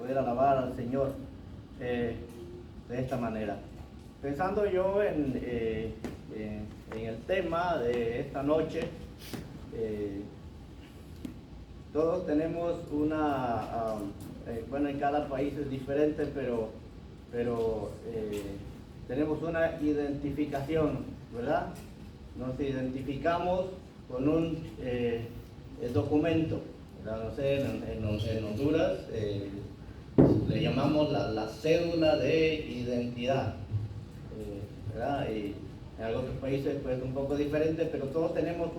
poder alabar al Señor de esta manera. Pensando yo en el tema de esta noche, todos tenemos bueno, en cada país es diferente, pero tenemos una identificación, ¿verdad? Nos identificamos con un documento, ¿verdad? No sé, en Honduras le llamamos la cédula de identidad, ¿verdad? Y en algunos países pues un poco diferente, pero todos tenemos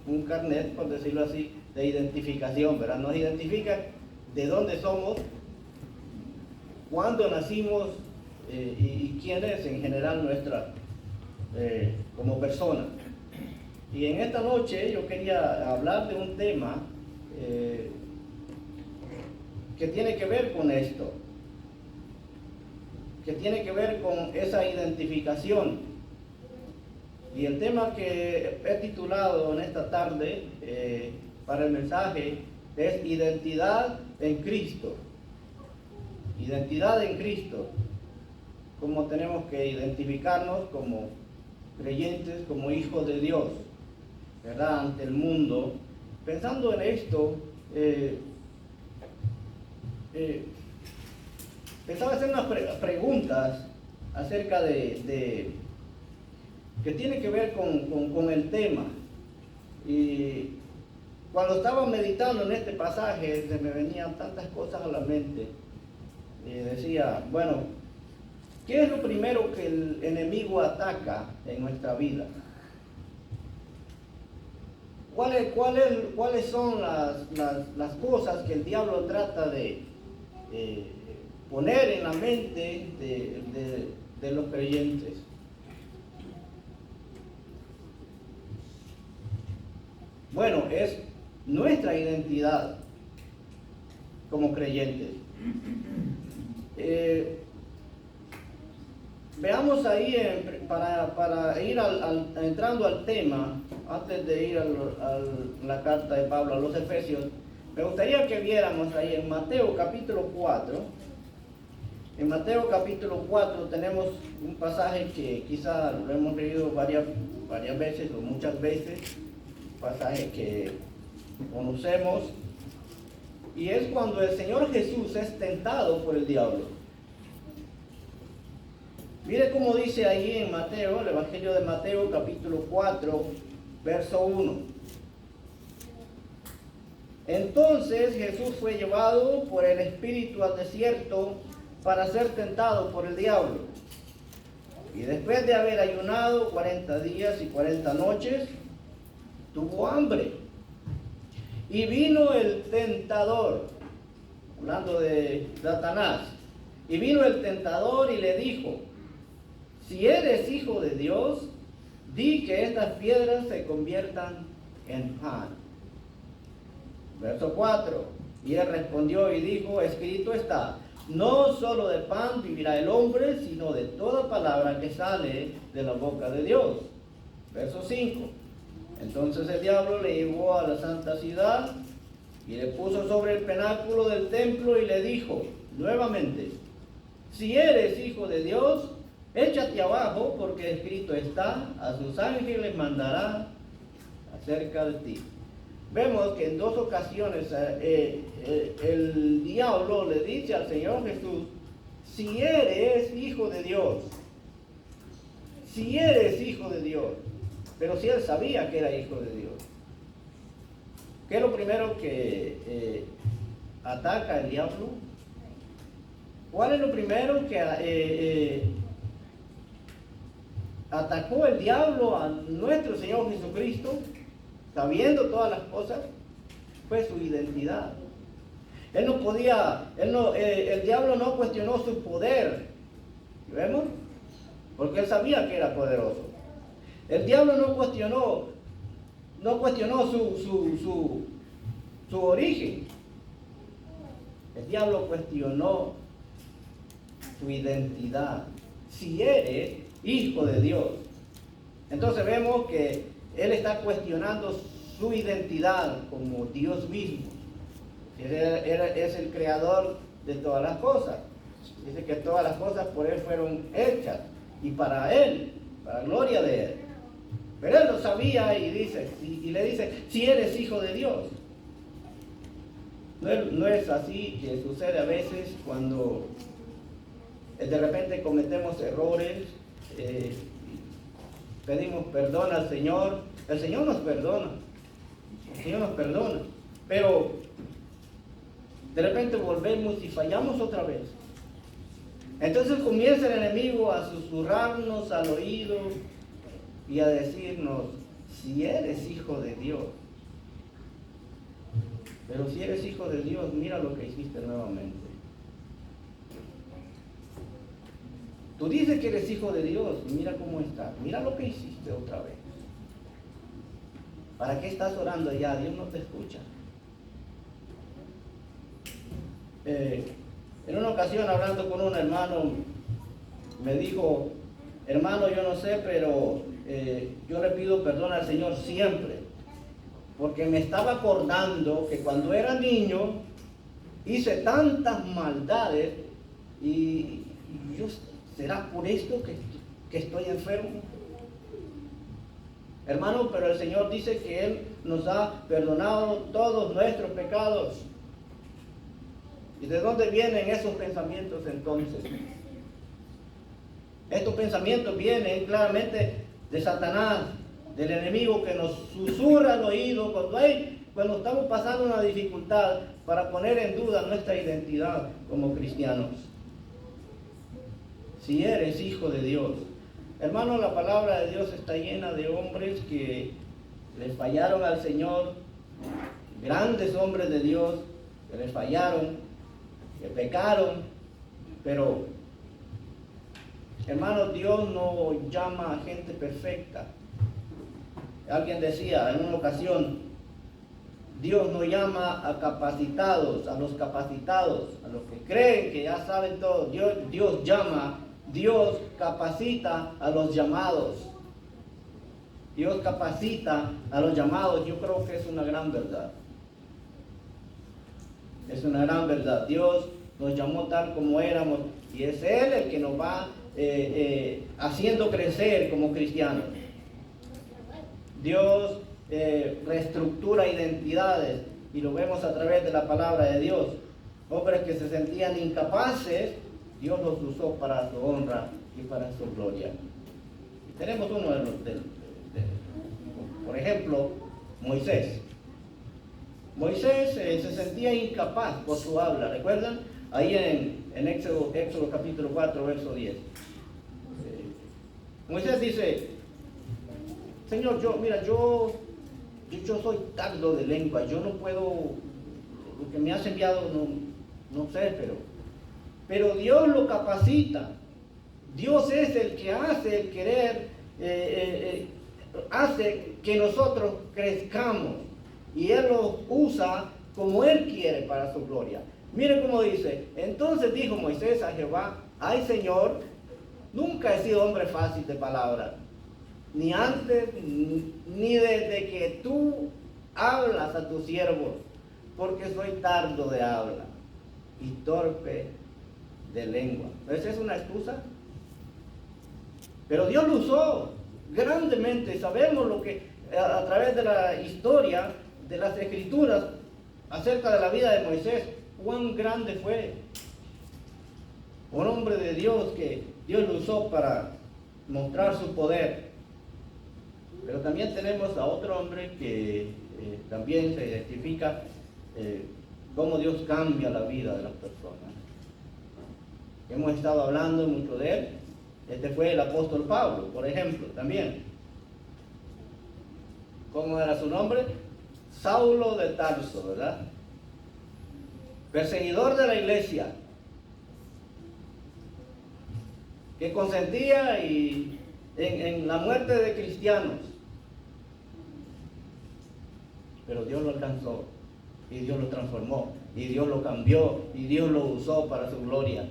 un carnet, por decirlo así, de identificación, ¿verdad? Nos identifica de dónde somos, cuándo nacimos y quién es en general nuestra como persona. Y en esta noche yo quería hablar de un tema que tiene que ver con esto, que tiene que ver con esa identificación. Y el tema que he titulado en esta tarde para el mensaje es identidad en Cristo. Identidad en Cristo. Cómo tenemos que identificarnos como creyentes, como hijos de Dios, ¿verdad? Ante el mundo. Pensando en esto, pensaba hacer unas preguntas acerca de que tiene que ver con el tema. Y cuando estaba meditando en este pasaje, se me venían tantas cosas a la mente. Y decía, bueno, ¿qué es lo primero que el enemigo ataca en nuestra vida? ¿Cuáles son las cosas que el diablo trata de poner en la mente de los creyentes? Bueno, es nuestra identidad como creyentes. Veamos ahí, para ir entrando al tema, antes de ir a la carta de Pablo a los Efesios, me gustaría que viéramos ahí en Mateo capítulo 4. En Mateo capítulo 4 tenemos un pasaje que quizá lo hemos leído varias veces o muchas veces, un pasaje que conocemos, y es cuando el Señor Jesús es tentado por el diablo. Mire cómo dice ahí en Mateo, el Evangelio de Mateo, capítulo 4, verso 1. Entonces Jesús fue llevado por el Espíritu al desierto para ser tentado por el diablo. Y después de haber ayunado 40 días y 40 noches, tuvo hambre. Y vino el tentador, hablando de Satanás, y vino el tentador y le dijo: si eres hijo de Dios, di que estas piedras se conviertan en pan. Verso 4. Y él respondió y dijo: escrito está, no solo de pan vivirá el hombre, sino de toda palabra que sale de la boca de Dios. Verso 5. Entonces el diablo le llevó a la santa ciudad y le puso sobre el pináculo del templo y le dijo nuevamente: si eres hijo de Dios, échate abajo, porque escrito está, a sus ángeles mandará acerca de ti. Vemos que en dos ocasiones el diablo le dice al Señor Jesús: si eres hijo de Dios, si eres hijo de Dios. Pero si él sabía que era hijo de Dios, ¿qué es lo primero que ataca el diablo? ¿Cuál es lo primero que atacó el diablo a nuestro Señor Jesucristo, sabiendo todas las cosas? Fue su identidad. El diablo no cuestionó su poder, ¿vemos? Porque él sabía que era poderoso. El diablo no cuestionó su origen. El diablo cuestionó su identidad. Si eres hijo de Dios. Entonces vemos que él está cuestionando su identidad como Dios mismo. Es el creador de todas las cosas. Dice que todas las cosas por Él fueron hechas y para Él, para gloria de Él. Pero Él lo sabía y le dice, si eres hijo de Dios. No es así que sucede a veces cuando de repente cometemos errores, pedimos perdón al Señor. El Señor nos perdona. El Señor nos perdona. Pero de repente volvemos y fallamos otra vez. Entonces comienza el enemigo a susurrarnos al oído y a decirnos, si eres hijo de Dios. Pero si eres hijo de Dios, mira lo que hiciste nuevamente. Tú dices que eres hijo de Dios, mira cómo estás, mira lo que hiciste otra vez. ¿Para qué estás orando allá? Dios no te escucha. En una ocasión, hablando con un hermano, me dijo, hermano, yo no sé, pero yo le pido perdón al Señor siempre, porque me estaba acordando que cuando era niño hice tantas maldades y yo, ¿será por esto que estoy enfermo? Hermano, pero el Señor dice que Él nos ha perdonado todos nuestros pecados. ¿Y de dónde vienen esos pensamientos entonces? Estos pensamientos vienen claramente de Satanás, del enemigo que nos susurra al oído cuando estamos pasando una dificultad para poner en duda nuestra identidad como cristianos. Si eres hijo de Dios. Hermano, la palabra de Dios está llena de hombres que les fallaron al Señor, grandes hombres de Dios que les fallaron, que pecaron, pero hermano, Dios no llama a gente perfecta. Alguien decía en una ocasión, Dios no llama a capacitados, a los capacitados, a los que creen que ya saben todo. Dios capacita a los llamados. Dios capacita a los llamados. Yo creo que es una gran verdad. Es una gran verdad. Dios nos llamó tal como éramos y es Él el que nos va haciendo crecer como cristianos. Dios reestructura identidades y lo vemos a través de la palabra de Dios. Hombres que se sentían incapaces, Dios los usó para su honra y para su gloria. Y tenemos uno de los, por ejemplo, Moisés. Moisés se sentía incapaz por su habla, ¿recuerdan? Ahí en Éxodo capítulo 4, verso 10. Moisés dice, Señor, yo soy tardo de lengua, yo no puedo, lo que me has enviado no sé, pero Dios lo capacita. Dios es el que hace el querer, hace que nosotros crezcamos y Él lo usa como Él quiere para su gloria. Miren cómo dice, entonces dijo Moisés a Jehová, ay Señor, nunca he sido hombre fácil de palabra, ni antes ni desde que tú hablas a tus siervos, porque soy tardo de habla y torpe de lengua. ¿Esa es una excusa? Pero Dios lo usó grandemente. Sabemos lo que a través de la historia, de las escrituras acerca de la vida de Moisés, cuán grande fue. Un hombre de Dios que Dios lo usó para mostrar su poder. Pero también tenemos a otro hombre que también se identifica cómo Dios cambia la vida de las personas. Hemos estado hablando mucho de él. Este fue el apóstol Pablo, por ejemplo, también. ¿Cómo era su nombre? Saulo de Tarso, ¿verdad? Perseguidor de la iglesia, que consentía en la muerte de cristianos. Pero Dios lo alcanzó, y Dios lo transformó, y Dios lo cambió, y Dios lo usó para su gloria.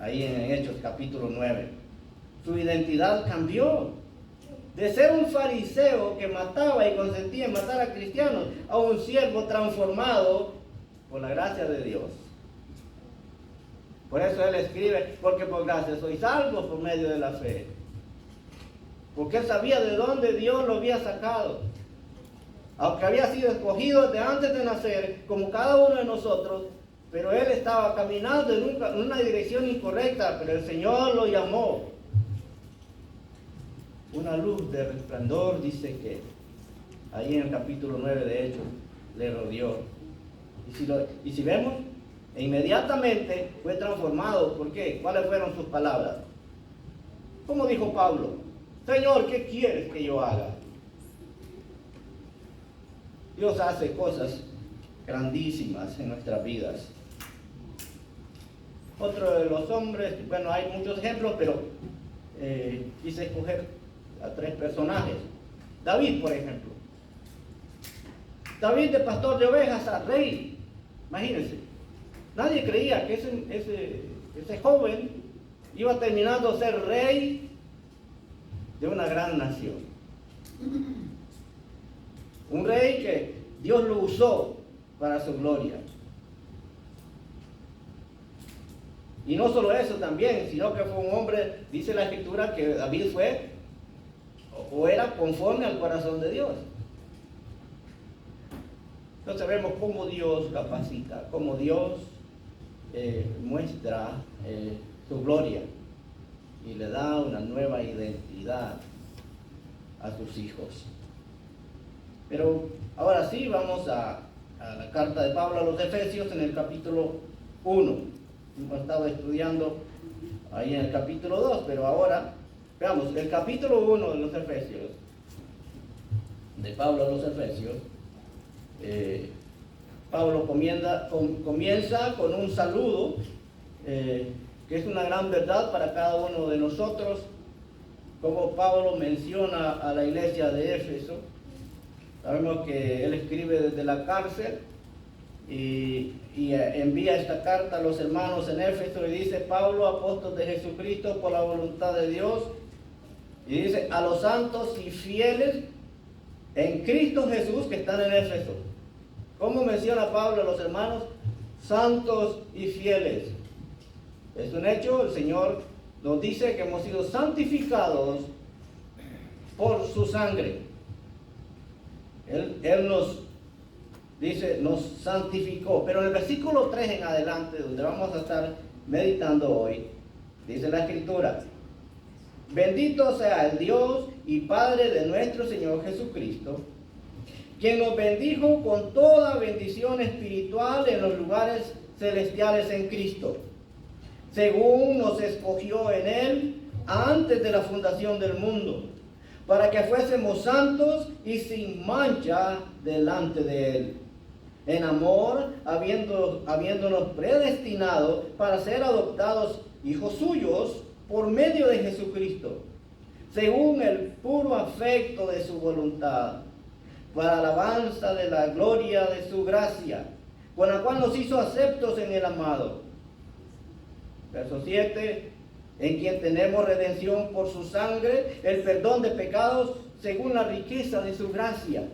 Ahí en Hechos capítulo 9. Su identidad cambió. de ser un fariseo que mataba y consentía en matar a cristianos, a un siervo transformado por la gracia de Dios. Por eso él escribe, porque por gracia sois salvos por medio de la fe. Porque él sabía de dónde Dios lo había sacado. Aunque había sido escogido desde antes de nacer, como cada uno de nosotros, pero él estaba caminando en una dirección incorrecta, pero el Señor lo llamó. Una luz de resplandor, dice que ahí en el capítulo 9 de Hechos, le rodeó. Y si vemos, inmediatamente fue transformado. ¿Por qué? ¿Cuáles fueron sus palabras? ¿Cómo dijo Pablo? Señor, ¿qué quieres que yo haga? Dios hace cosas grandísimas en nuestras vidas. Otro de los hombres, bueno, hay muchos ejemplos, pero quise escoger a 3 personajes. David, por ejemplo. David, de pastor de ovejas a rey. Imagínense. Nadie creía que ese joven iba terminando a ser rey de una gran nación. Un rey que Dios lo usó para su gloria. Y no solo eso también, sino que fue un hombre, dice la Escritura, que David fue o era conforme al corazón de Dios. Entonces vemos cómo Dios capacita, cómo Dios muestra su gloria y le da una nueva identidad a sus hijos. Pero ahora sí vamos a la carta de Pablo a los Efesios en el capítulo 1. Hemos estado estudiando ahí en el capítulo 2, pero ahora veamos el capítulo 1 de los Efesios, de Pablo a los Efesios. Pablo comienza con un saludo que es una gran verdad para cada uno de nosotros, como Pablo menciona a la iglesia de Éfeso. Sabemos que él escribe desde la cárcel y envía esta carta a los hermanos en Éfeso y dice: Pablo, apóstol de Jesucristo por la voluntad de Dios, y dice: a los santos y fieles en Cristo Jesús que están en Éfeso. ¿Cómo menciona Pablo a los hermanos? Santos y fieles. Es un hecho, el Señor nos dice que hemos sido santificados por su sangre. Él nos dice, nos santificó. Pero en el versículo 3 en adelante, donde vamos a estar meditando hoy, dice la Escritura: bendito sea el Dios y Padre de nuestro Señor Jesucristo, quien nos bendijo con toda bendición espiritual en los lugares celestiales en Cristo, según nos escogió en Él antes de la fundación del mundo, para que fuésemos santos y sin mancha delante de Él, en amor, habiéndonos predestinado para ser adoptados hijos suyos por medio de Jesucristo, según el puro afecto de su voluntad, para alabanza de la gloria de su gracia, con la cual nos hizo aceptos en el amado. Verso 7: en quien tenemos redención por su sangre, el perdón de pecados, según la riqueza de su gracia,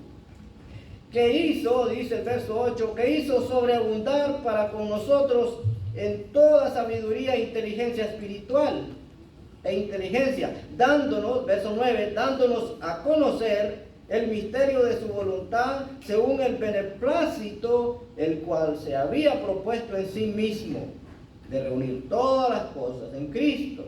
que hizo, dice el verso 8, que hizo sobreabundar para con nosotros en toda sabiduría e inteligencia espiritual, dándonos, verso 9, dándonos a conocer el misterio de su voluntad, según el beneplácito, el cual se había propuesto en sí mismo, de reunir todas las cosas en Cristo,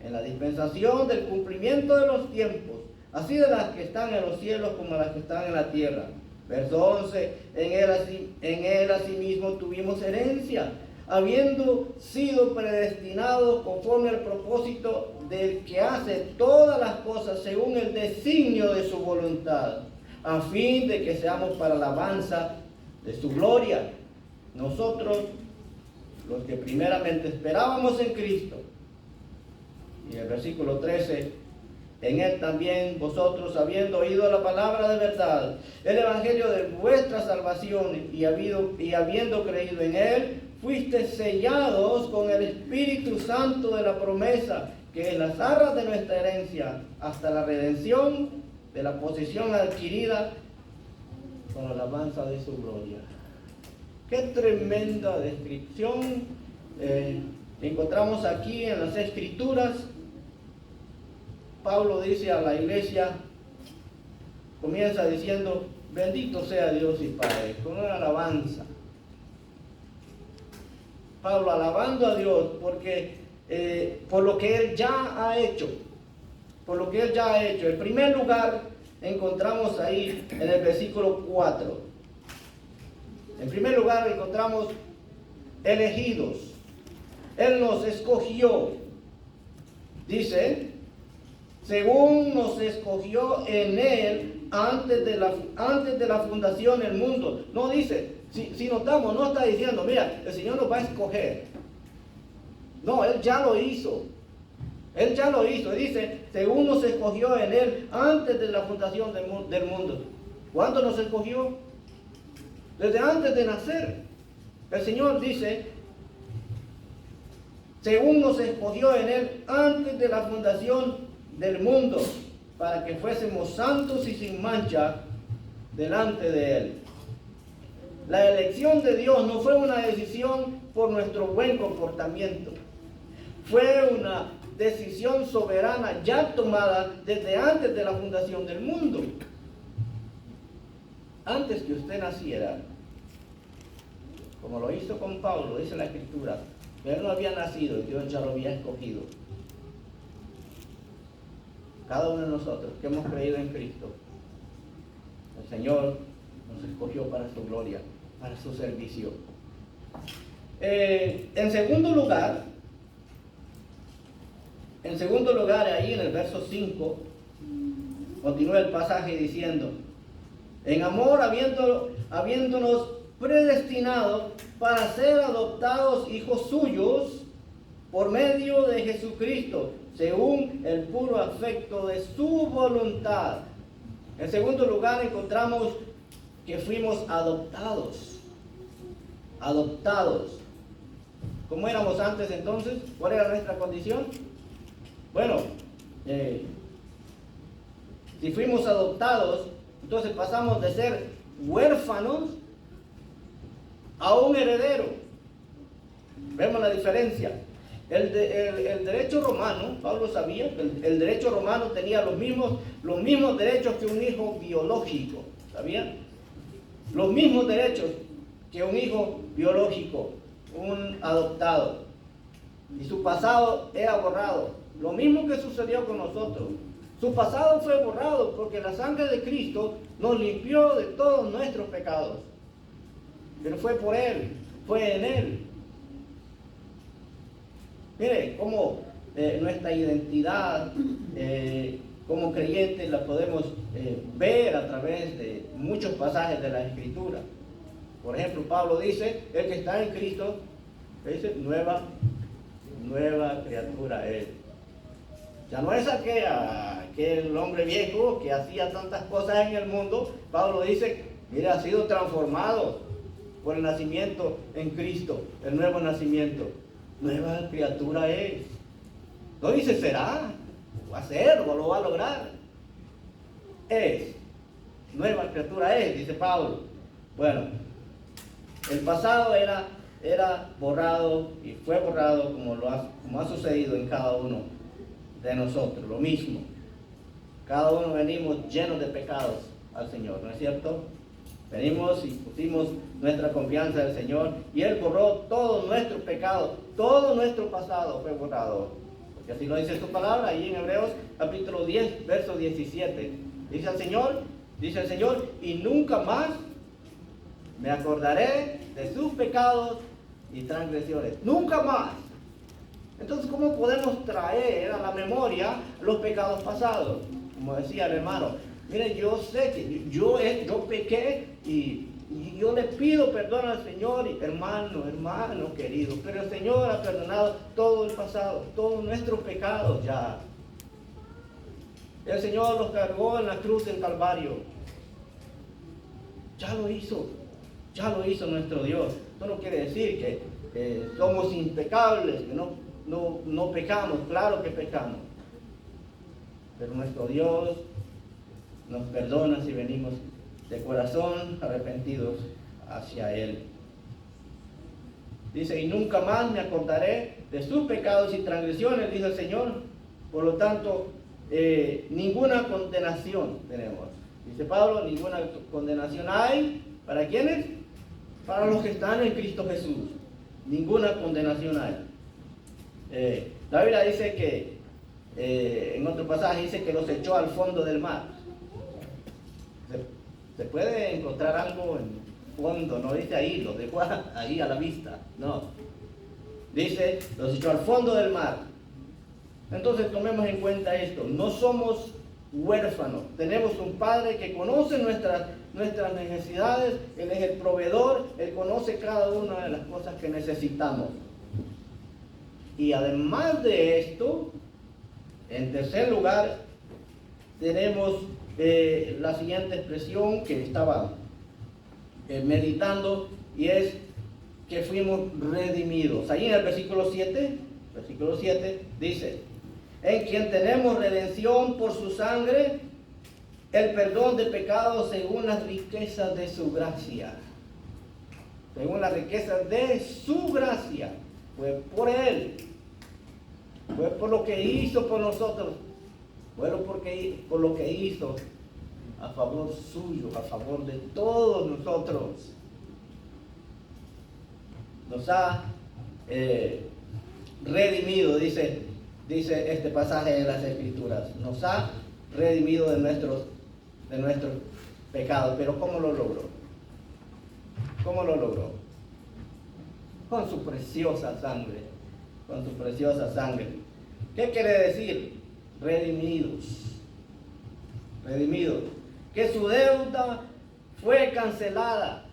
en la dispensación del cumplimiento de los tiempos, así de las que están en los cielos como las que están en la tierra. Verso 11: en él asimismo tuvimos herencia, habiendo sido predestinados conforme al propósito del que hace todas las cosas según el designio de su voluntad, a fin de que seamos para la alabanza de su gloria. Nosotros, los que primeramente esperábamos en Cristo. Y el versículo 13: en Él también vosotros, habiendo oído la palabra de verdad, el evangelio de vuestra salvación, y habiendo creído en Él, fuisteis sellados con el Espíritu Santo de la promesa, que en las arras de nuestra herencia, hasta la redención de la posesión adquirida con la alabanza de su gloria. Qué tremenda descripción encontramos aquí en las Escrituras. Pablo dice a la iglesia, comienza diciendo, bendito sea Dios y Padre, con una alabanza. Pablo alabando a Dios porque por lo que Él ya ha hecho, por lo que Él ya ha hecho. En primer lugar, encontramos ahí en el versículo 4. En primer lugar, encontramos elegidos. Él nos escogió. Dice, según nos escogió en Él antes de la fundación del mundo. No dice, si notamos, no está diciendo, mira, el Señor nos va a escoger. No, Él ya lo hizo. Él ya lo hizo. Dice, según nos escogió en Él antes de la fundación del mundo. ¿Cuándo nos escogió? Desde antes de nacer. El Señor dice, según nos escogió en Él antes de la fundación del mundo, para que fuésemos santos y sin mancha delante de Él. La elección de Dios no fue una decisión por nuestro buen comportamiento. Fue una decisión soberana ya tomada desde antes de la fundación del mundo. Antes que usted naciera, como lo hizo con Pablo, dice la Escritura, que él no había nacido y Dios ya lo había escogido. Cada uno de nosotros que hemos creído en Cristo, el Señor nos escogió para su gloria, para su servicio. En segundo lugar, ahí en el verso 5, continúa el pasaje diciendo, en amor habiéndonos predestinado para ser adoptados hijos suyos por medio de Jesucristo, según el puro afecto de su voluntad. En segundo lugar, encontramos que fuimos adoptados. Adoptados. ¿Cómo éramos antes entonces? ¿Cuál era nuestra condición? Bueno, si fuimos adoptados, entonces pasamos de ser huérfanos a un heredero. Vemos la diferencia. El derecho romano, Pablo sabía que el derecho romano tenía los mismos derechos que un hijo biológico. ¿Sabían? Los mismos derechos que un hijo biológico, un adoptado. Y su pasado era borrado. Lo mismo que sucedió con nosotros. Su pasado fue borrado porque la sangre de Cristo nos limpió de todos nuestros pecados. Pero fue por Él, fue en Él. Mire cómo nuestra identidad como creyentes la podemos ver a través de muchos pasajes de la Escritura. Por ejemplo, Pablo dice, el que está en Cristo, dice, nueva criatura es. Ya no es aquel hombre viejo que hacía tantas cosas en el mundo. Pablo dice, mira, ha sido transformado por el nacimiento en Cristo, el nuevo nacimiento. Nueva criatura es. No dice será, o va a ser, o lo va a lograr. Es. Nueva criatura es, dice Pablo. Bueno, el pasado era borrado y fue borrado como ha sucedido en cada uno de nosotros. Lo mismo. Cada uno venimos llenos de pecados al Señor, ¿no es cierto? Venimos y pusimos nuestra confianza en el Señor y Él borró todos nuestros pecados, todo nuestro pasado fue borrado. Porque así lo dice su palabra, ahí en Hebreos capítulo 10, verso 17. Dice el Señor, y nunca más me acordaré de sus pecados y transgresiones. Nunca más. Entonces, ¿cómo podemos traer a la memoria los pecados pasados? Como decía el hermano, mire, yo sé que yo pequé y yo le pido perdón al Señor, y hermano querido, pero el Señor ha perdonado todo el pasado, todos nuestros pecados ya. El Señor los cargó en la cruz del Calvario. Ya lo hizo nuestro Dios. Esto no quiere decir que somos impecables, que no no pecamos, claro que pecamos. Pero nuestro Dios nos perdona si venimos de corazón arrepentidos hacia Él. Dice, y nunca más me acordaré de sus pecados y transgresiones, dice el Señor. Por lo tanto, ninguna condenación tenemos. Dice Pablo, ninguna condenación hay. ¿Para quiénes? Para los que están en Cristo Jesús. Ninguna condenación hay. La Biblia dice que, en otro pasaje dice que los echó al fondo del mar. Se puede encontrar algo en fondo, no dice ahí, lo dejó ahí a la vista, no. Dice, los echó al fondo del mar. Entonces tomemos en cuenta esto, no somos huérfanos, tenemos un Padre que conoce nuestras necesidades, Él es el proveedor, Él conoce cada una de las cosas que necesitamos. Y además de esto, en tercer lugar, tenemos la siguiente expresión que estaba meditando, y es que fuimos redimidos. Ahí en el versículo 7 dice, en quien tenemos redención por su sangre, el perdón de pecados según las riquezas de su gracia. Según las riquezas de su gracia. Fue por Él. Fue por lo que hizo por nosotros. Fue por lo que hizo a favor suyo, a favor de todos nosotros. Nos ha redimido, dice este pasaje de las Escrituras. Nos ha redimido de nuestros pecados. Pero ¿cómo lo logró? ¿Cómo lo logró? Con su preciosa sangre. Con su preciosa sangre. ¿Qué quiere decir? Redimidos. Redimidos. Que su deuda fue cancelada.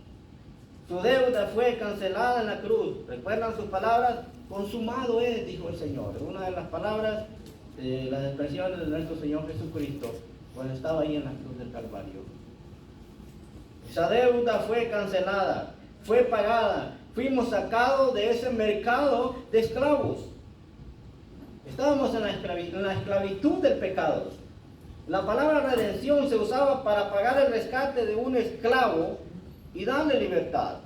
Su deuda fue cancelada en la cruz. ¿Recuerdan sus palabras? Consumado es, dijo el Señor. Una de las palabras, las expresiones de nuestro Señor Jesucristo cuando estaba ahí en la cruz del Calvario. Esa deuda fue cancelada, fue pagada. Fuimos sacados de ese mercado de esclavos. Estábamos en la esclavitud del pecado. La palabra redención se usaba para pagar el rescate de un esclavo y darle libertad.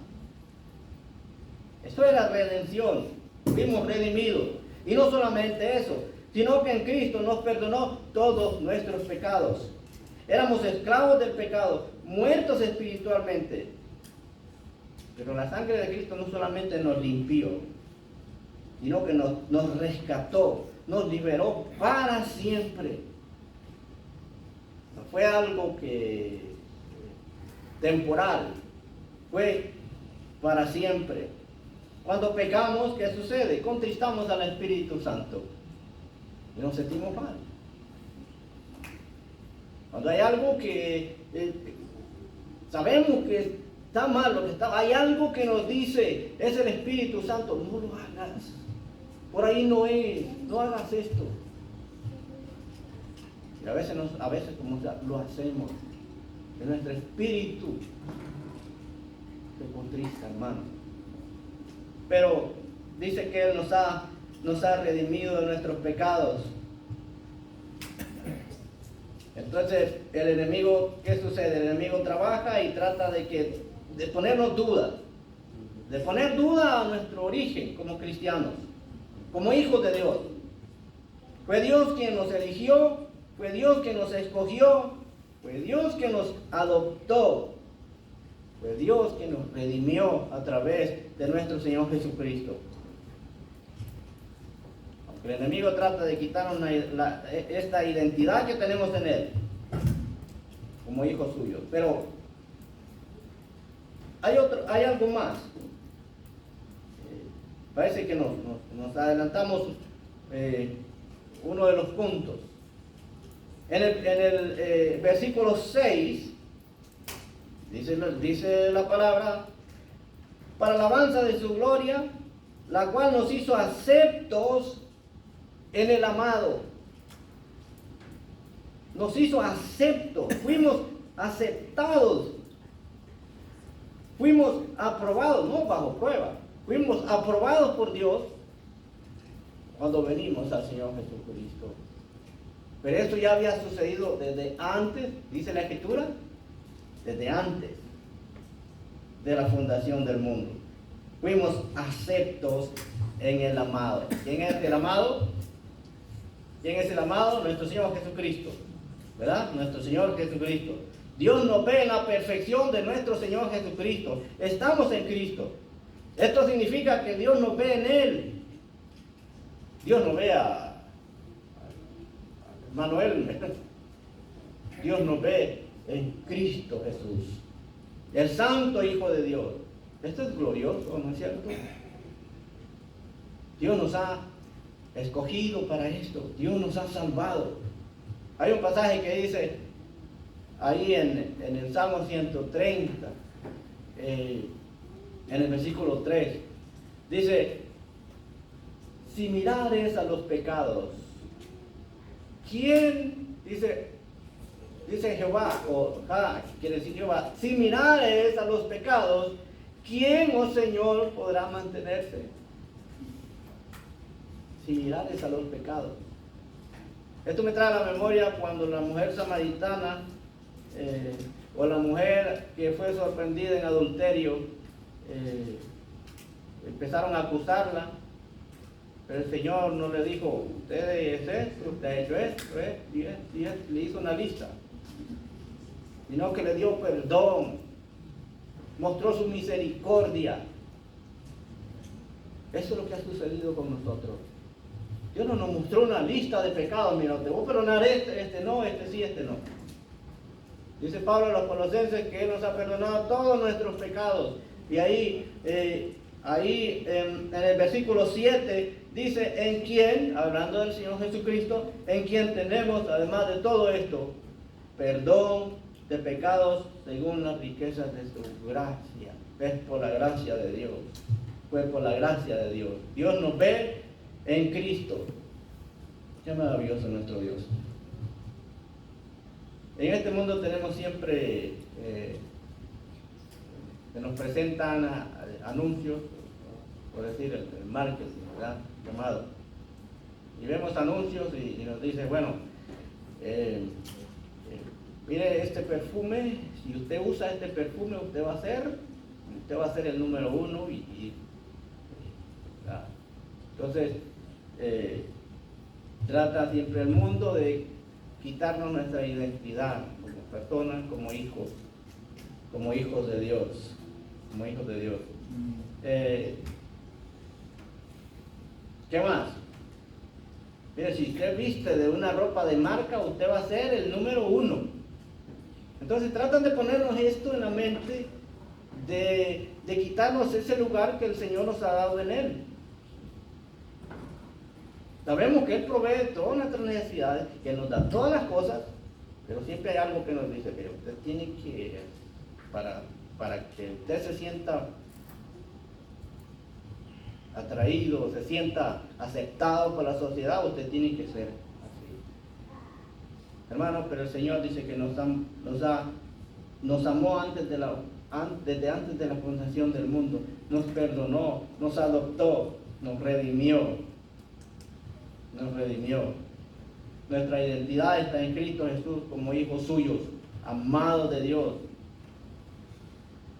Esto era redención. Fuimos redimidos. Y no solamente eso, sino que en Cristo nos perdonó todos nuestros pecados. Éramos esclavos del pecado, muertos espiritualmente. Pero la sangre de Cristo no solamente nos limpió, sino que nos rescató, nos liberó para siempre. No fue algo temporal, fue para siempre. Cuando pecamos, ¿qué sucede? Contristamos al Espíritu Santo y nos sentimos mal. Cuando hay algo que sabemos que está mal, lo que está, hay algo que nos dice, es el Espíritu Santo, no lo hagas, por ahí no es, no hagas esto. Y a veces como lo hacemos, en nuestro espíritu se contrista, hermano. Pero dice que Él nos ha redimido de nuestros pecados. Entonces el enemigo, ¿qué sucede? El enemigo trabaja y trata de ponernos dudas, de poner duda a nuestro origen como cristianos, como hijos de Dios. Fue Dios quien nos eligió, fue Dios quien nos escogió, fue Dios quien nos adoptó, fue Dios quien nos redimió a través de nuestro Señor Jesucristo. Aunque el enemigo trata de quitarnos esta identidad que tenemos en Él, como hijos suyos. Pero hay algo más. Parece que nos adelantamos uno de los puntos. En el versículo 6 dice la palabra, para alabanza de su gloria, la cual nos hizo aceptos en el amado. Nos hizo aceptos, fuimos aceptados, fuimos aprobados, no bajo prueba, fuimos aprobados por Dios cuando venimos al Señor Jesucristo. Pero esto ya había sucedido desde antes, dice la Escritura, desde antes de la fundación del mundo. Fuimos aceptos en el amado. ¿Quién es el amado? ¿Quién es el amado? Nuestro Señor Jesucristo, ¿verdad? Nuestro Señor Jesucristo. Dios nos ve en la perfección de nuestro Señor Jesucristo. Estamos en Cristo. Esto significa que Dios nos ve en Él. Dios no ve a Manuel. Dios nos ve en Cristo Jesús, el Santo Hijo de Dios. Esto es glorioso, ¿no es cierto? Dios nos ha escogido para esto. Dios nos ha salvado. Hay un pasaje que dice ahí en el Salmo 130, en el versículo 3, dice: si mirares a los pecados, ¿quién? Dice Jehová, quiere decir Jehová, si mirares a los pecados, ¿quién, oh Señor, podrá mantenerse? Si mirares a los pecados. Esto me trae a la memoria cuando la mujer samaritana o la mujer que fue sorprendida en adulterio, empezaron a acusarla, pero el Señor no le dijo: usted es esto, usted ha hecho esto, y le hizo una lista, sino que le dio perdón, mostró su misericordia. Eso es lo que ha sucedido con nosotros. Dios no nos mostró una lista de pecados: mira, te voy a perdonar este no, este sí, este no. Dice Pablo a los Colosenses que Él nos ha perdonado todos nuestros pecados. Y ahí en el versículo 7 dice: en quien, hablando del Señor Jesucristo, en quien tenemos, además de todo esto, perdón de pecados según las riquezas de su gracia. Es por la gracia de Dios. Fue por la gracia de Dios. Dios nos ve en Cristo. Qué maravilloso nuestro Dios. En este mundo tenemos siempre que nos presentan anuncios, por decir el marketing, ¿verdad? Llamado. Y vemos anuncios y nos dice: bueno, mire este perfume, si usted usa este perfume, usted va a ser el número 1 ¿verdad? Entonces, trata siempre el mundo de quitarnos nuestra identidad como personas, como hijos de Dios, como hijos de Dios. ¿Qué más? Mire, si usted viste de una ropa de marca, usted va a ser el número 1. Entonces tratan de ponernos esto en la mente, de quitarnos ese lugar que el Señor nos ha dado en Él. Sabemos que Él provee todas nuestras necesidades, que nos da todas las cosas, pero siempre hay algo que nos dice: pero usted tiene que, para que usted se sienta atraído, se sienta aceptado por la sociedad, usted tiene que ser así. Hermano, pero el Señor dice que nos amó desde antes de la fundación del mundo, nos perdonó, nos adoptó, nos redimió. Nuestra identidad está en Cristo Jesús como hijos suyos, amados de Dios.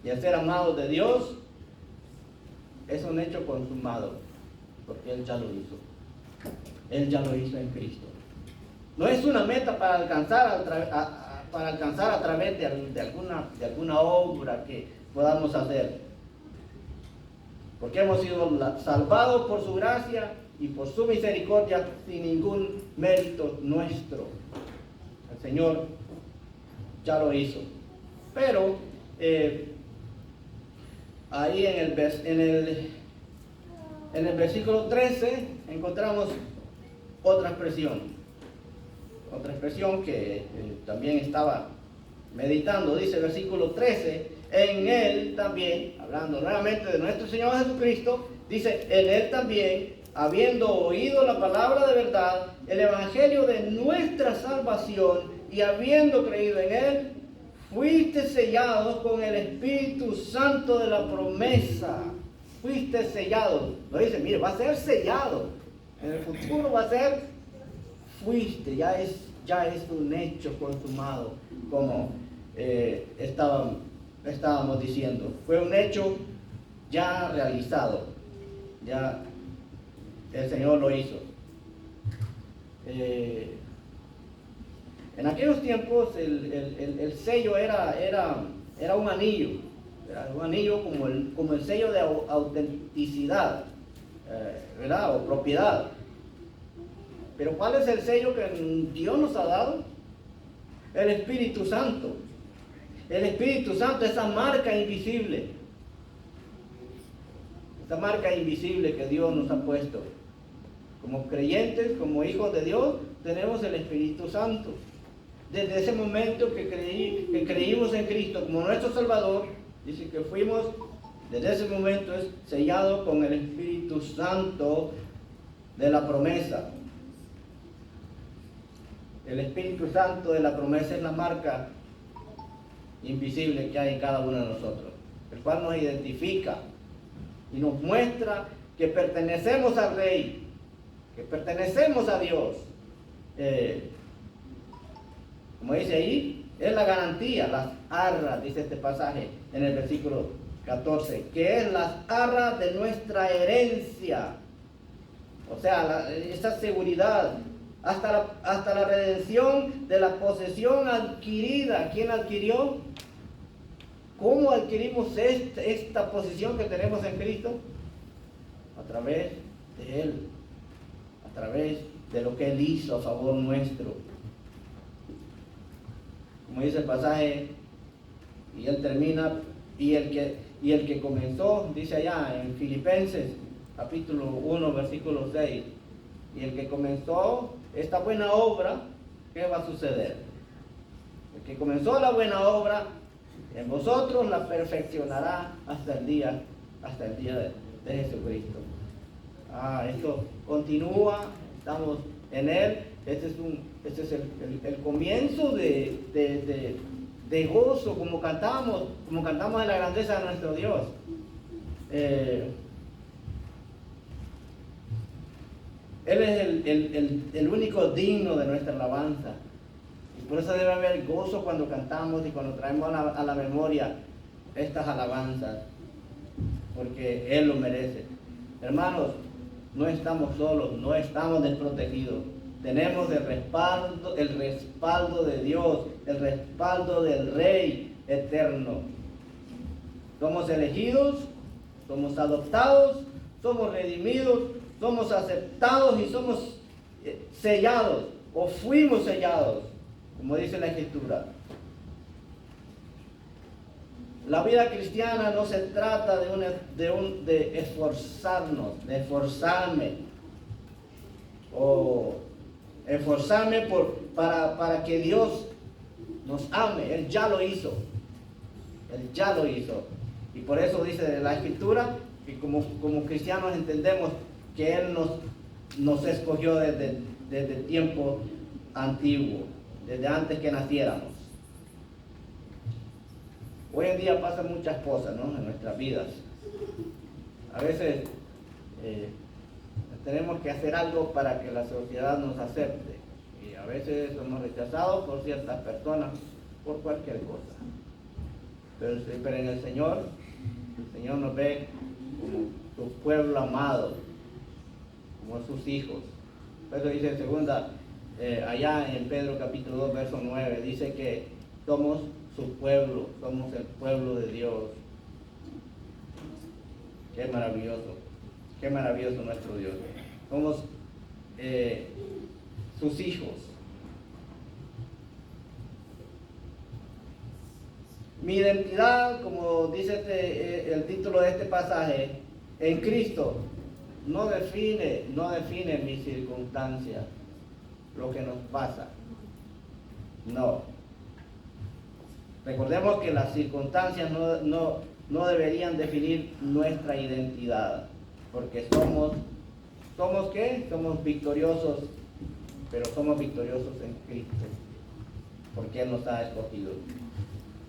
Y al ser amados de Dios es un hecho consumado, porque Él ya lo hizo. Él ya lo hizo en Cristo. No es una meta para alcanzar a través de alguna obra que podamos hacer, porque hemos sido salvados por su gracia y por su misericordia, sin ningún mérito nuestro. El Señor ya lo hizo. Pero ahí en el versículo 13 encontramos otra expresión que también estaba meditando. Dice el versículo 13: en Él también, hablando nuevamente de nuestro Señor Jesucristo, dice: en Él también, habiendo oído la palabra de verdad, el evangelio de nuestra salvación, y habiendo creído en Él, fuiste sellados con el Espíritu Santo de la promesa. Fuiste sellado. No dice: mire, va a ser sellado. En el futuro va a ser, fuiste, ya es un hecho consumado, como estábamos diciendo. Fue un hecho ya realizado, ya el Señor lo hizo. En aquellos tiempos el sello era un anillo como el sello de autenticidad, ¿verdad? O propiedad. Pero ¿cuál es el sello que Dios nos ha dado? El Espíritu Santo. El Espíritu Santo, esa marca invisible. Esa marca invisible que Dios nos ha puesto. Como creyentes, como hijos de Dios, tenemos el Espíritu Santo. Desde ese momento que creímos en Cristo como nuestro Salvador, dice que fuimos, desde ese momento es sellado con el Espíritu Santo de la promesa. El Espíritu Santo de la promesa es la marca invisible que hay en cada uno de nosotros, el cual nos identifica y nos muestra que pertenecemos al Rey, que pertenecemos a Dios. Como dice ahí, es la garantía, las arras, dice este pasaje en el versículo 14, que es las arras de nuestra herencia. O sea, esa seguridad, hasta la redención de la posesión adquirida. ¿Quién adquirió? ¿Cómo adquirimos esta posesión que tenemos en Cristo? A través de Él, a través de lo que Él hizo a favor nuestro. Como dice el pasaje, y Él termina, y el que comenzó, dice allá en Filipenses, capítulo 1, versículo 6, y el que comenzó esta buena obra, ¿qué va a suceder? El que comenzó la buena obra, en vosotros la perfeccionará hasta el día de Jesucristo. Esto continúa, estamos en Él. Este es el comienzo de gozo, como cantamos en la grandeza de nuestro Dios. Él es el único digno de nuestra alabanza. Y por eso debe haber gozo cuando cantamos y cuando traemos a la memoria estas alabanzas, porque Él lo merece. Hermanos, no estamos solos, no estamos desprotegidos. Tenemos el respaldo de Dios, el respaldo del Rey eterno. Somos elegidos, somos adoptados, somos redimidos, somos aceptados y somos sellados, o fuimos sellados, como dice la Escritura. La vida cristiana no se trata de esforzarnos, de esforzarme, o esforzarme para que Dios nos ame. Él ya lo hizo. Él ya lo hizo. Y por eso dice la Escritura que como cristianos entendemos que Él nos escogió desde tiempo antiguo, desde antes que naciéramos. Hoy en día pasan muchas cosas, ¿no?, en nuestras vidas. A veces tenemos que hacer algo para que la sociedad nos acepte. Y a veces somos rechazados por ciertas personas, por cualquier cosa. Pero en el Señor nos ve como su pueblo amado, como sus hijos. Por eso dice en segunda, allá en Pedro capítulo 2, verso 9, dice que somos su pueblo, somos el pueblo de Dios. Qué maravilloso nuestro Dios. Somos sus hijos. Mi identidad, como dice el título de este pasaje, en Cristo, no define mis circunstancias, lo que nos pasa. No. Recordemos que las circunstancias no deberían definir nuestra identidad, porque somos ¿qué? Somos victoriosos, pero somos victoriosos en Cristo, porque Él nos ha escogido.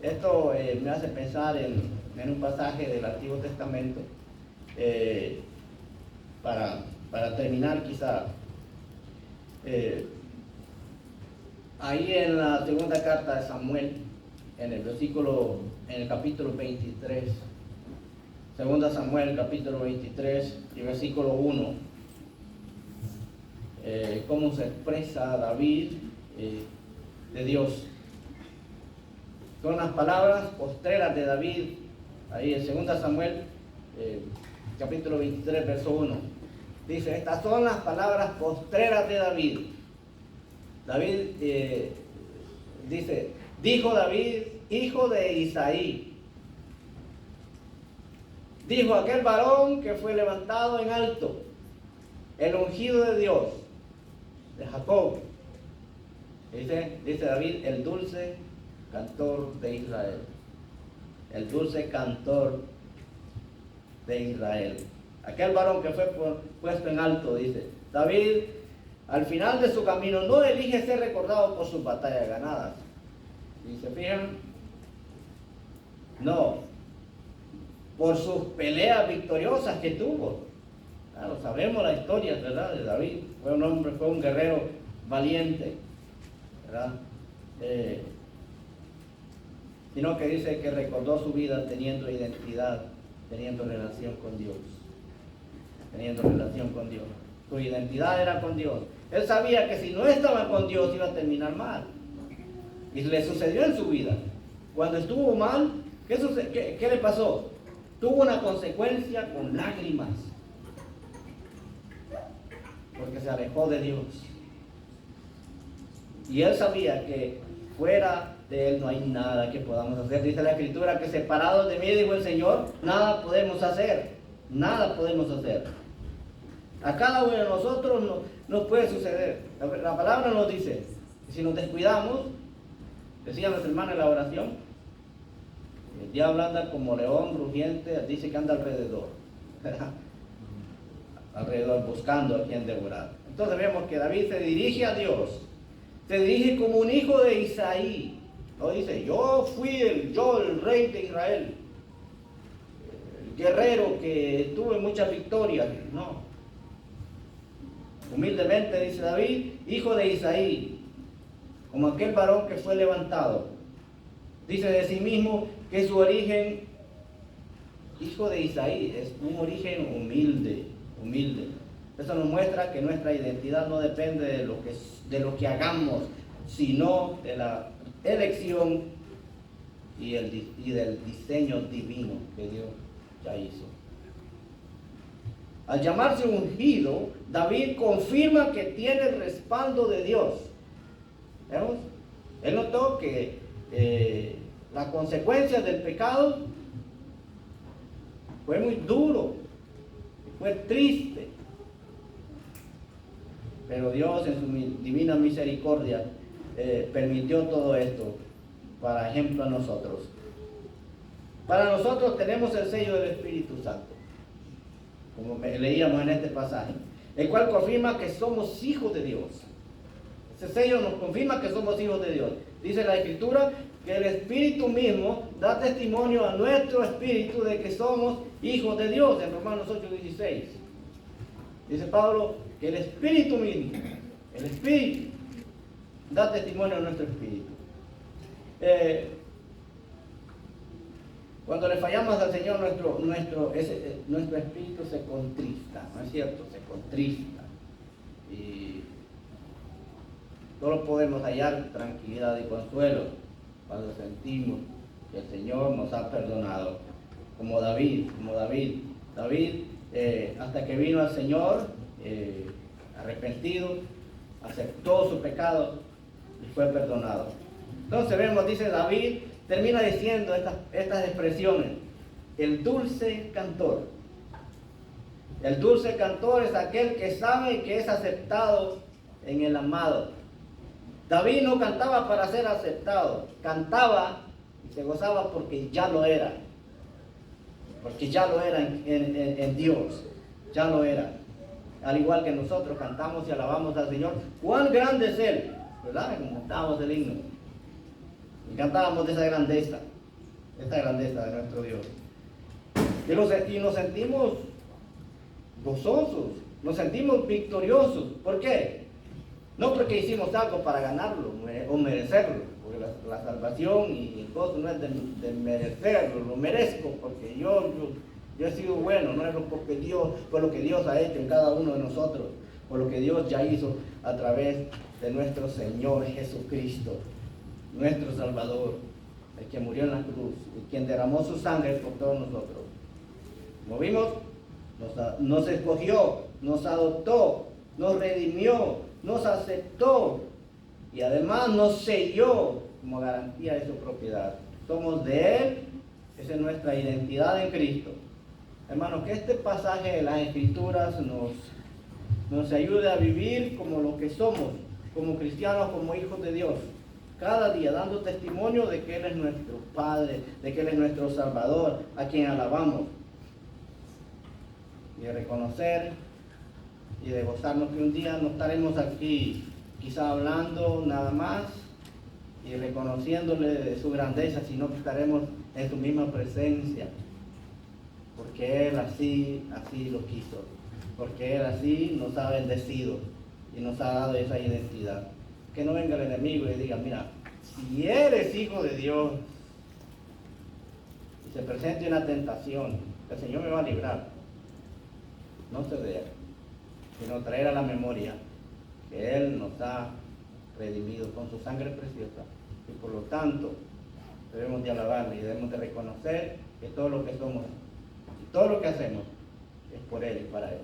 Esto me hace pensar en un pasaje del Antiguo Testamento para para terminar quizá, ahí en la segunda carta de Samuel, en el capítulo 23, segunda Samuel, capítulo 23 y versículo 1, cómo se expresa David de Dios. Son las palabras postreras de David, ahí en segunda Samuel, capítulo 23, verso 1. Dice, estas son las palabras postreras de David. David dice, dijo David, hijo de Isaí. Dijo aquel varón que fue levantado en alto, el ungido de Dios, de Jacob. Dice David, el dulce cantor de Israel. El dulce cantor de Israel. Aquel varón que fue puesto en alto, dice. David, al final de su camino, no elige ser recordado por sus batallas ganadas. ¿Y se fijan? No. Por sus peleas victoriosas que tuvo. Claro, sabemos la historia, ¿verdad? De David. Fue un hombre, fue un guerrero valiente, ¿verdad? Sino que dice que recordó su vida teniendo identidad, teniendo relación con Dios. Teniendo relación con Dios. Su identidad era con Dios. Él sabía que si no estaba con Dios iba a terminar mal. Y le sucedió en su vida. Cuando estuvo mal, ¿qué le pasó? Tuvo una consecuencia con lágrimas. Porque se alejó de Dios. Y él sabía que fuera de él no hay nada que podamos hacer. Dice la Escritura que separados de mí, dijo el Señor, nada podemos hacer. Nada podemos hacer. A cada uno de nosotros nos puede suceder. La palabra nos dice que si nos descuidamos, decía nuestra hermana en la oración, el diablo anda como león rugiente, dice que anda alrededor. Alrededor buscando a quien devorar. Entonces vemos que David se dirige a Dios. Se dirige como un hijo de Isaí. No dice, yo fui el rey de Israel. El guerrero que tuve muchas victorias. No. Humildemente dice David, hijo de Isaí. Como aquel varón que fue levantado. Dice de sí mismo que su origen, hijo de Isaí, es un origen humilde. Eso nos muestra que nuestra identidad no depende de lo que hagamos, sino de la elección y del diseño divino que Dios ya hizo. Al llamarse ungido, David confirma que tiene el respaldo de Dios. ¿Vemos? Él notó que la consecuencia del pecado fue muy duro, fue triste. Pero Dios en su divina misericordia permitió todo esto para ejemplo a nosotros. Para nosotros tenemos el sello del Espíritu Santo, como leíamos en este pasaje, el cual confirma que somos hijos de Dios. Ese sello nos confirma que somos hijos de Dios. Dice la Escritura que el Espíritu mismo da testimonio a nuestro espíritu de que somos hijos de Dios, en Romanos 8:16. Dice Pablo que el Espíritu mismo, el Espíritu, da testimonio a nuestro espíritu. Cuando le fallamos al Señor, nuestro espíritu se contrista, ¿no es cierto? Se contrista. Y solo podemos hallar tranquilidad y consuelo cuando sentimos que el Señor nos ha perdonado. Como David, hasta que vino al Señor, arrepentido, aceptó su pecado y fue perdonado. Entonces vemos, dice David, termina diciendo estas expresiones. El dulce cantor. El dulce cantor es aquel que sabe que es aceptado en el amado. David no cantaba para ser aceptado, cantaba y se gozaba porque ya lo era. Porque ya lo era en Dios, ya lo era. Al igual que nosotros cantamos y alabamos al Señor, cuán grande es Él, ¿verdad? Como cantábamos el himno. Y cantábamos de esa grandeza de nuestro Dios. Y nos sentimos gozosos nos sentimos victoriosos. ¿Por qué? No porque hicimos algo para ganarlo o merecerlo, porque la salvación y el gozo no es de merecerlo, lo merezco porque yo he sido bueno, no es porque Dios, por lo que Dios ha hecho en cada uno de nosotros, por lo que Dios ya hizo a través de nuestro Señor Jesucristo, nuestro Salvador, el que murió en la cruz y quien derramó su sangre por todos nosotros. Como vimos, nos escogió, nos adoptó, nos redimió, nos aceptó y además nos selló como garantía de su propiedad. Somos de Él, esa es nuestra identidad en Cristo. Hermanos, que este pasaje de las Escrituras nos ayude a vivir como lo que somos, como cristianos, como hijos de Dios. Cada día dando testimonio de que Él es nuestro Padre, de que Él es nuestro Salvador, a quien alabamos. Y de reconocer y de gozarnos que un día no estaremos aquí quizá hablando nada más y reconociéndole de su grandeza, sino que estaremos en su misma presencia, porque Él así lo quiso, porque Él así nos ha bendecido y nos ha dado esa identidad. Que no venga el enemigo y diga, mira, si eres hijo de Dios y se presente una tentación, el Señor me va a librar. No ceder, sino traer a la memoria que Él nos ha redimido con su sangre preciosa y por lo tanto debemos de alabarle y debemos de reconocer que todo lo que somos y todo lo que hacemos es por Él y para Él.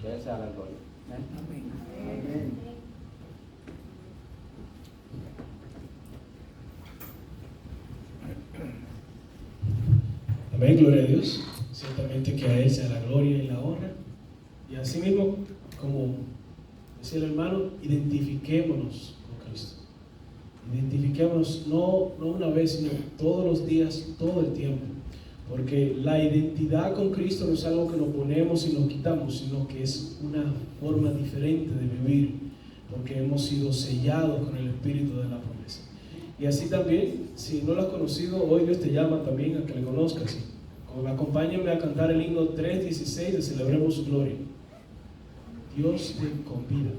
Que Él sea la gloria. Amén. Amén. Amén, gloria a Dios. Ciertamente que a Él sea la gloria y la honra. Y así mismo, como decía el hermano, identifiquémonos con Cristo. Identifiquémonos no una vez, sino todos los días, todo el tiempo. Porque la identidad con Cristo no es algo que nos ponemos y nos quitamos, sino que es una forma diferente de vivir, porque hemos sido sellados con el Espíritu de la promesa. Y así también, si no lo has conocido, hoy Dios te llama también a que le conozcas. Acompáñenme a cantar el himno 3:16 de Celebremos su Gloria. Dios te convida.